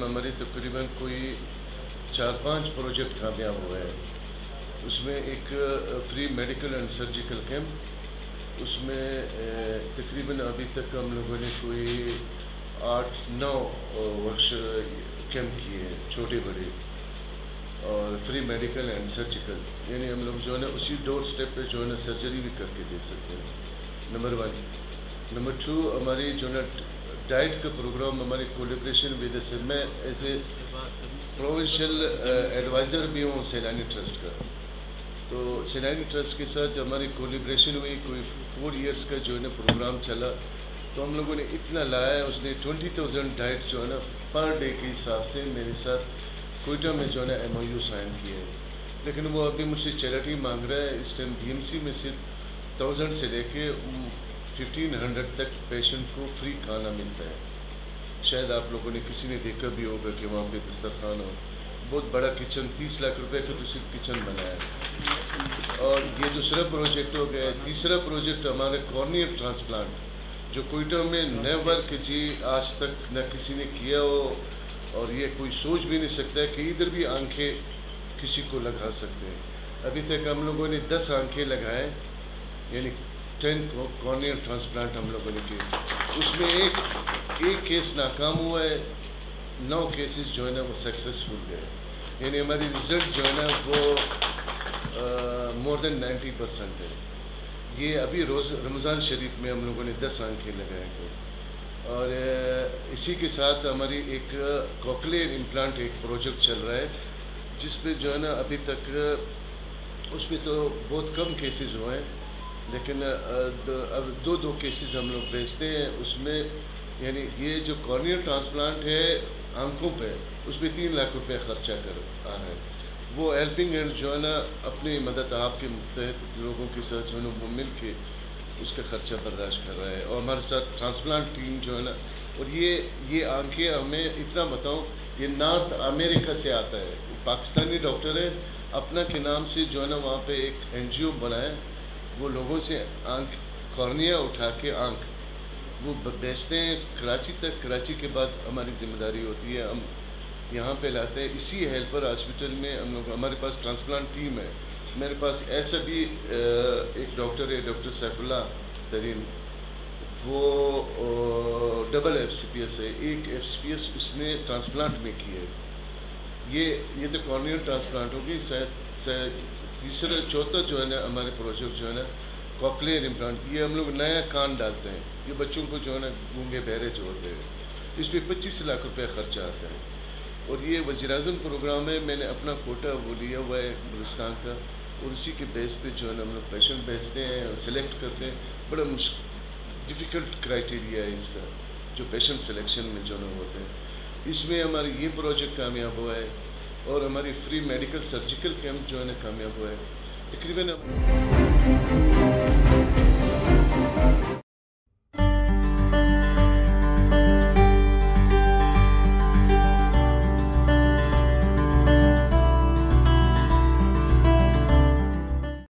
हमारे तकरीबन कोई 4-5 प्रोजेक्ट कामयाब हुए हैं। उसमें एक free medical and surgical camp, उसमें तकरीबन अभी तक हम लोगों ने कोई 8-9 वर्ष कैंप किए हैं, छोटे बड़े, और फ्री मेडिकल एंड सर्जिकल, यानी हम लोग जो है ना उसी डोर स्टेप पे जो है ना सर्जरी भी करके दे सकते हैं, नंबर 1। नंबर 2, हमारी जो है डाइट का प्रोग्राम हमारी कोलेब्रेशन विद से, मैं एज ए प्रोविंशियल एडवाइज़र भी हूँ सैलानी ट्रस्ट का। तो सैलानी ट्रस्ट के साथ हमारी कोलेब्रेशन हुई, कोई 4 इयर्स का जो है ना प्रोग्राम चला। तो हम लोगों ने इतना लाया, उसने 20,000 डाइट जो है ना पर डे के हिसाब से मेरे साथ कोयटा में जो है ना MOU साइन किए हैं। लेकिन वो अभी मुझसे चैरिटी मांग रहा है। इस टाइम BMC में से 1000 से लेके 1500 तक पेशेंट को फ्री खाना मिलता है। शायद आप लोगों ने किसी ने देखा भी होगा कि वहाँ पे दस्तरखान हो, बहुत बड़ा किचन, 30 लाख रुपए का तो सिर्फ किचन बनाया है। और ये दूसरा प्रोजेक्ट हो गया। तीसरा प्रोजेक्ट हमारे कॉर्नियल ट्रांसप्लांट, जो कोयटा में नेवर कि जी आज तक न किसी ने किया हो, और ये कोई सोच भी नहीं सकता है कि इधर भी आंखें किसी को लगा सकते हैं। अभी तक हम लोगों ने 10 आंखें लगाए, यानी 10 कॉर्नियल ट्रांसप्लांट हम लोगों ने किए। उसमें एक केस नाकाम हुआ है, 9 केसेस जो है ना वो सक्सेसफुल गए, यानी हमारी रिज़ल्ट जो है ना वो मोर देन 90% है। ये अभी रमज़ान शरीफ में हम लोगों ने 10 आंखें लगाए थे। और इसी के साथ हमारी एक कॉक्लियर इम्प्लांट एक प्रोजेक्ट चल रहा है, जिस पे जो है ना अभी तक उसमें तो बहुत कम केसेस हुए हैं, लेकिन अब दो केसेस हम लोग भेजते हैं उसमें। यानी ये जो कॉर्नियल ट्रांसप्लांट है आंखों पे, उस पर 3 लाख रुपए खर्चा कर आ रहा है। वो हेल्पिंग हैंड जो है ना अपनी मदद आपके तहत लोगों के साथ जो है ना वो मिल के उसका खर्चा बर्दाश्त कर रहा है। और हमारे साथ ट्रांसप्लांट टीम जो है ना, और ये आंखें हमें इतना बताऊं, ये नॉर्थ अमेरिका से आता है, पाकिस्तानी डॉक्टर है, अपना के नाम से जो है ना वहाँ पे एक NGO बनाए, वो लोगों से आंख कॉर्निया उठा के आंख वो बेचते हैं कराची तक। कराची के बाद हमारी ज़िम्मेदारी होती है, हम यहाँ पे लाते हैं। इसी हेल्पर हॉस्पिटल में हम लोग, हमारे पास ट्रांसप्लांट टीम है। मेरे पास ऐसा भी एक डॉक्टर है, डॉक्टर सैफुल्लाह तरीन, वो डबल FCPS है, एक FCPS उसने ट्रांसप्लांट में की है। ये तो कॉर्नियल ट्रांसप्लांट होगी। शायद तीसरा चौथा जो है ना हमारे प्रोजेक्ट जो है ना कॉक्लियर इम्प्लांट, ये हम लोग नया कान डालते हैं, ये बच्चों को जो है ना गूंगे बहरे जोड़ते हैं। इस पर 25 लाख रुपये खर्चा आता है। और ये वज़ीर-ए-आज़म प्रोग्राम है, मैंने अपना कोटा वो लिया हुआ है बलूचिस्तान का, और उसी के बेस पे जो है ना हम लोग पेशेंट भेजते हैं और सिलेक्ट करते हैं। बड़ा डिफ़िकल्ट क्राइटेरिया है इसका, जो पेशेंट सिलेक्शन में जो है होते हैं। इसमें हमारी ये प्रोजेक्ट कामयाब हुआ है, और हमारी फ्री मेडिकल सर्जिकल कैंप जो है ना कामयाब हुआ है तकरीबन।